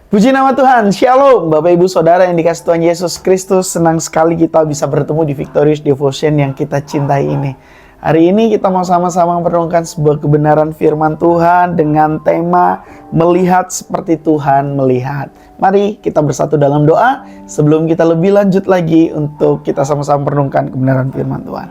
Puji nama Tuhan, Shalom Bapak Ibu Saudara yang dikasih Tuhan Yesus Kristus. Senang sekali kita bisa bertemu di Victorious Devotion yang kita cintai ini. Hari ini kita mau sama-sama merenungkan sebuah kebenaran firman Tuhan dengan tema melihat seperti Tuhan melihat. Mari kita bersatu dalam doa sebelum kita lebih lanjut lagi untuk kita sama-sama merenungkan kebenaran firman Tuhan.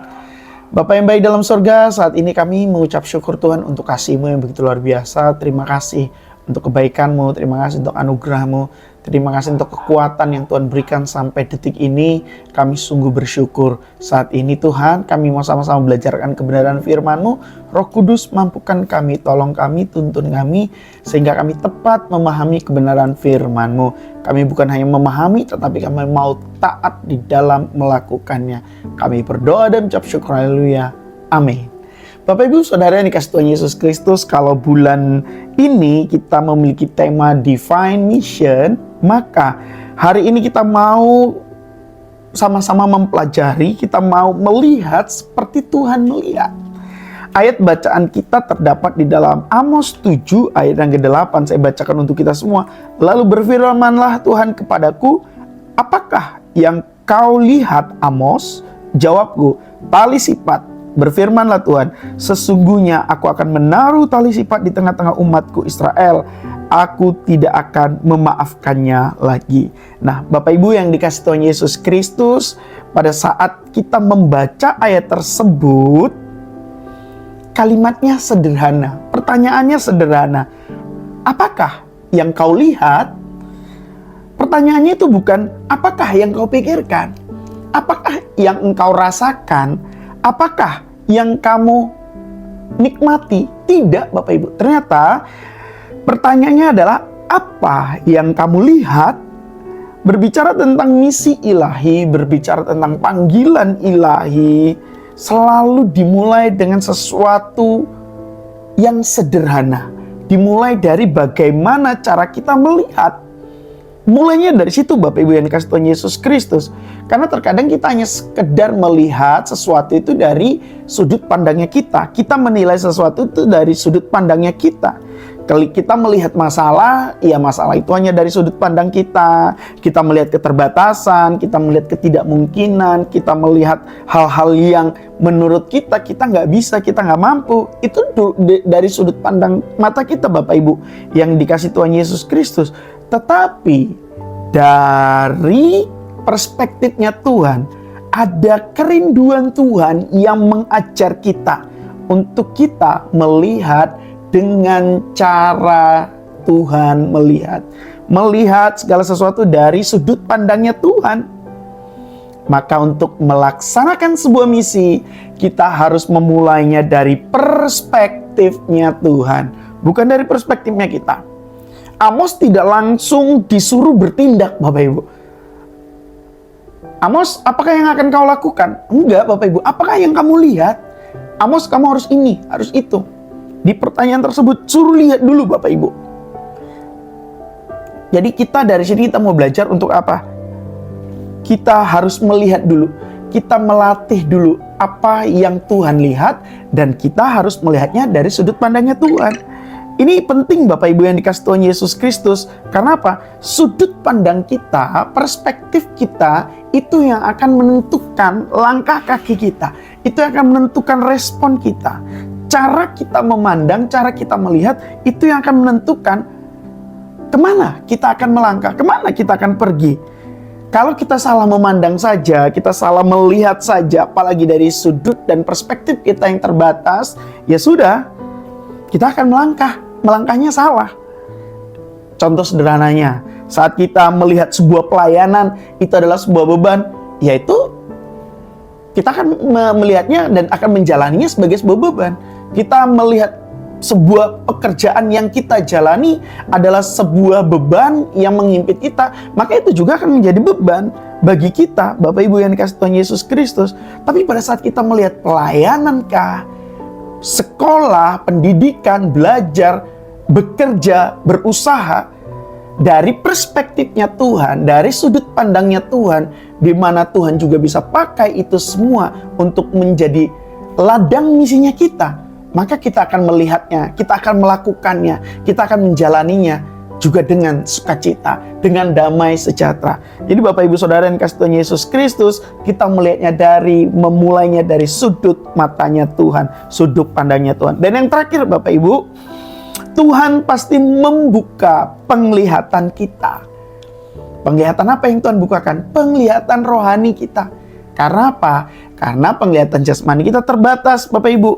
Bapak yang baik dalam surga, saat ini kami mengucap syukur Tuhan untuk kasih-Mu yang begitu luar biasa. Terima kasih untuk kebaikan-Mu, terima kasih untuk anugerah-Mu, terima kasih untuk kekuatan yang Tuhan berikan sampai detik ini. Kami sungguh bersyukur. Saat ini Tuhan, kami mau sama-sama belajarkan kebenaran firman-Mu. Roh Kudus mampukan kami, tolong kami, tuntun kami, sehingga kami tepat memahami kebenaran firman-Mu. Kami bukan hanya memahami, tetapi kami mau taat di dalam melakukannya. Kami berdoa dan ucap syukur, haleluya, amin. Bapak Ibu Saudara yang dikasih Tuhan Yesus Kristus, kalau bulan ini kita memiliki tema Divine Mission, maka hari ini kita mau sama-sama mempelajari, kita mau melihat seperti Tuhan melihat. Ayat bacaan kita terdapat di dalam Amos 7 ayat yang ke-8. Saya bacakan untuk kita semua. Lalu berfirmanlah Tuhan kepadaku, apakah yang kau lihat Amos? Jawabku, tali sifat. Berfirmanlah Tuhan, sesungguhnya aku akan menaruh tali sifat di tengah-tengah umatku Israel. Aku tidak akan memaafkannya lagi. Nah, Bapak Ibu yang dikasih Tuhan Yesus Kristus, pada saat kita membaca ayat tersebut, kalimatnya sederhana, pertanyaannya sederhana. Apakah yang kau lihat? Pertanyaannya itu bukan apakah yang kau pikirkan, apakah yang engkau rasakan, apakah yang kamu nikmati? Tidak, Bapak Ibu. Ternyata pertanyaannya adalah apa yang kamu lihat? Berbicara tentang misi ilahi, berbicara tentang panggilan ilahi, selalu dimulai dengan sesuatu yang sederhana. Dimulai dari bagaimana cara kita melihat. Mulainya dari situ Bapak Ibu yang dikasih Tuhan Yesus Kristus. Karena terkadang kita hanya sekedar melihat sesuatu itu dari sudut pandangnya kita. Kita menilai sesuatu itu dari sudut pandangnya kita. Kalau kita melihat masalah, ya masalah itu hanya dari sudut pandang kita. Kita melihat keterbatasan, kita melihat ketidakmungkinan, kita melihat hal-hal yang menurut kita nggak bisa, kita nggak mampu. Itu dari sudut pandang mata kita Bapak Ibu yang dikasih Tuhan Yesus Kristus. Tetapi dari perspektifnya Tuhan, ada kerinduan Tuhan yang mengajar kita untuk kita melihat dengan cara Tuhan melihat. Melihat segala sesuatu dari sudut pandangnya Tuhan. Maka untuk melaksanakan sebuah misi, kita harus memulainya dari perspektifnya Tuhan, bukan dari perspektifnya kita. Amos tidak langsung disuruh bertindak, Bapak Ibu. Amos, apakah yang akan kau lakukan? Enggak, Bapak Ibu. Apakah yang kamu lihat? Amos, kamu harus ini, harus itu. Di pertanyaan tersebut, suruh lihat dulu, Bapak Ibu. Jadi kita dari sini kita mau belajar untuk apa? Kita harus melihat dulu. Kita melatih dulu apa yang Tuhan lihat, dan kita harus melihatnya dari sudut pandangnya Tuhan. Ini penting Bapak Ibu yang dikasih Tuhan Yesus Kristus. Karena apa? Sudut pandang kita, perspektif kita, itu yang akan menentukan langkah kaki kita. Itu yang akan menentukan respon kita. Cara kita memandang, cara kita melihat, itu yang akan menentukan kemana kita akan melangkah, kemana kita akan pergi. Kalau kita salah memandang saja, kita salah melihat saja, apalagi dari sudut dan perspektif kita yang terbatas, ya sudah, kita akan melangkahnya salah. Contoh sederhananya, saat kita melihat sebuah pelayanan itu adalah sebuah beban, yaitu kita akan melihatnya dan akan menjalaninya sebagai sebuah beban. Kita melihat sebuah pekerjaan yang kita jalani adalah sebuah beban yang menghimpit kita, maka itu juga akan menjadi beban bagi kita, Bapak Ibu yang dikasih Tuhan Yesus Kristus. Tapi pada saat kita melihat pelayanan sekolah, pendidikan, belajar, bekerja, berusaha dari perspektifnya Tuhan, dari sudut pandangnya Tuhan, di mana Tuhan juga bisa pakai itu semua untuk menjadi ladang misinya kita, maka kita akan melihatnya, kita akan melakukannya, kita akan menjalaninya juga dengan sukacita, dengan damai sejahtera. Jadi Bapak Ibu Saudara yang kasih Tuhan Yesus Kristus, kita melihatnya memulainya dari sudut matanya Tuhan, sudut pandangnya Tuhan. Dan yang terakhir Bapak Ibu, Tuhan pasti membuka penglihatan kita. Penglihatan apa yang Tuhan bukakan? Penglihatan rohani kita. Karena apa? Karena penglihatan jasmani kita terbatas, Bapak Ibu.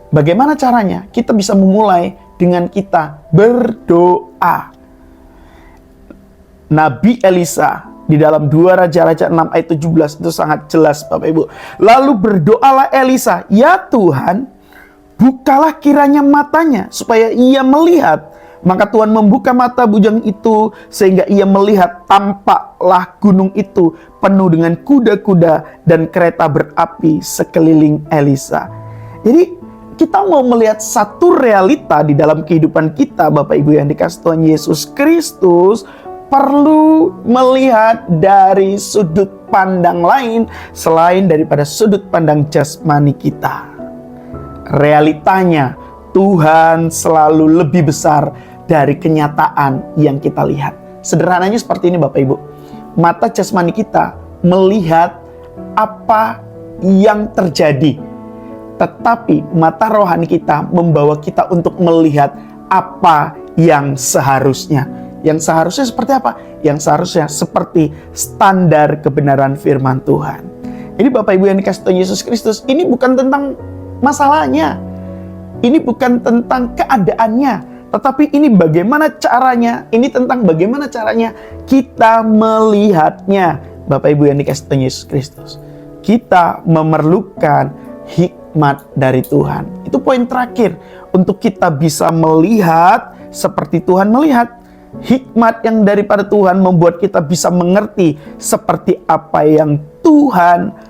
Bagaimana caranya? Kita bisa memulai dengan kita berdoa. Nabi Elisa di dalam 2 Raja-Raja 6 ayat 17 itu sangat jelas, Bapak Ibu. Lalu berdoalah Elisa, "Ya Tuhan, bukalah kiranya matanya supaya ia melihat." Maka Tuhan membuka mata bujang itu sehingga ia melihat, tampaklah gunung itu penuh dengan kuda-kuda dan kereta berapi sekeliling Elisa. Jadi kita mau melihat satu realita di dalam kehidupan kita, Bapak Ibu yang dikasih Tuhan Yesus Kristus, perlu melihat dari sudut pandang lain selain daripada sudut pandang jasmani kita. Realitanya, Tuhan selalu lebih besar dari kenyataan yang kita lihat. Sederhananya seperti ini Bapak Ibu. Mata jasmani kita melihat apa yang terjadi. Tetapi mata rohani kita membawa kita untuk melihat apa yang seharusnya. Yang seharusnya seperti apa? Yang seharusnya seperti standar kebenaran firman Tuhan. Ini Bapak Ibu yang dikasih Tuhan Yesus Kristus, ini bukan tentang masalahnya. Ini bukan tentang keadaannya, tetapi ini bagaimana caranya. Ini tentang bagaimana caranya kita melihatnya. Bapak Ibu yang dikasih Tuhan Yesus Kristus, kita memerlukan hikmat dari Tuhan. Itu poin terakhir untuk kita bisa melihat seperti Tuhan melihat. Hikmat yang daripada Tuhan membuat kita bisa mengerti seperti apa yang Tuhan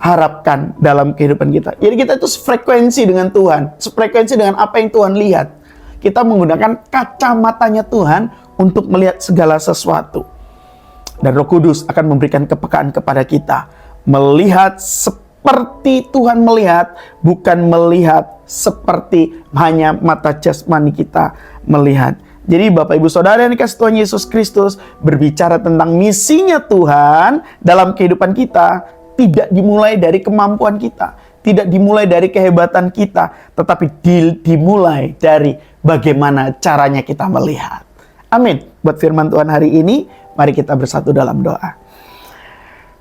harapkan dalam kehidupan kita. Jadi kita itu sefrekuensi dengan Tuhan, sefrekuensi dengan apa yang Tuhan lihat. Kita menggunakan kacamatanya Tuhan untuk melihat segala sesuatu. Dan Roh Kudus akan memberikan kepekaan kepada kita. Melihat seperti Tuhan melihat, bukan melihat seperti hanya mata jasmani kita melihat. Jadi Bapak Ibu Saudara yang dikasih Tuhan Yesus Kristus, berbicara tentang misinya Tuhan dalam kehidupan kita, tidak dimulai dari kemampuan kita, tidak dimulai dari kehebatan kita, tetapi dimulai dari bagaimana caranya kita melihat. Amin. Buat firman Tuhan hari ini, mari kita bersatu dalam doa.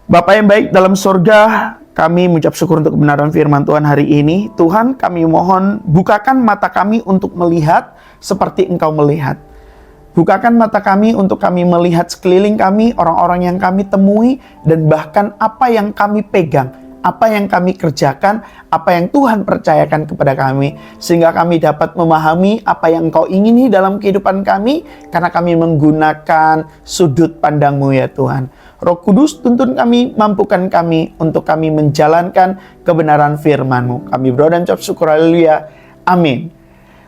Bapa yang baik dalam surga, kami mengucap syukur untuk kebenaran firman Tuhan hari ini. Tuhan, kami mohon bukakan mata kami untuk melihat seperti Engkau melihat. Bukakan mata kami untuk kami melihat sekeliling kami, orang-orang yang kami temui, dan bahkan apa yang kami pegang, apa yang kami kerjakan, apa yang Tuhan percayakan kepada kami, sehingga kami dapat memahami apa yang Engkau ingini dalam kehidupan kami, karena kami menggunakan sudut pandang-Mu ya Tuhan. Roh Kudus, tuntun kami, mampukan kami untuk kami menjalankan kebenaran firman-Mu. Kami berdoa dan ucap syukur, haleluya. Amin.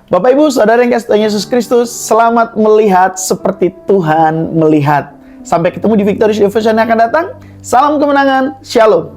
Bapak Ibu Saudara yang kasih Tuhan Yesus Kristus, selamat melihat seperti Tuhan melihat. Sampai ketemu di Victorious Devotion yang akan datang. Salam kemenangan, Shalom.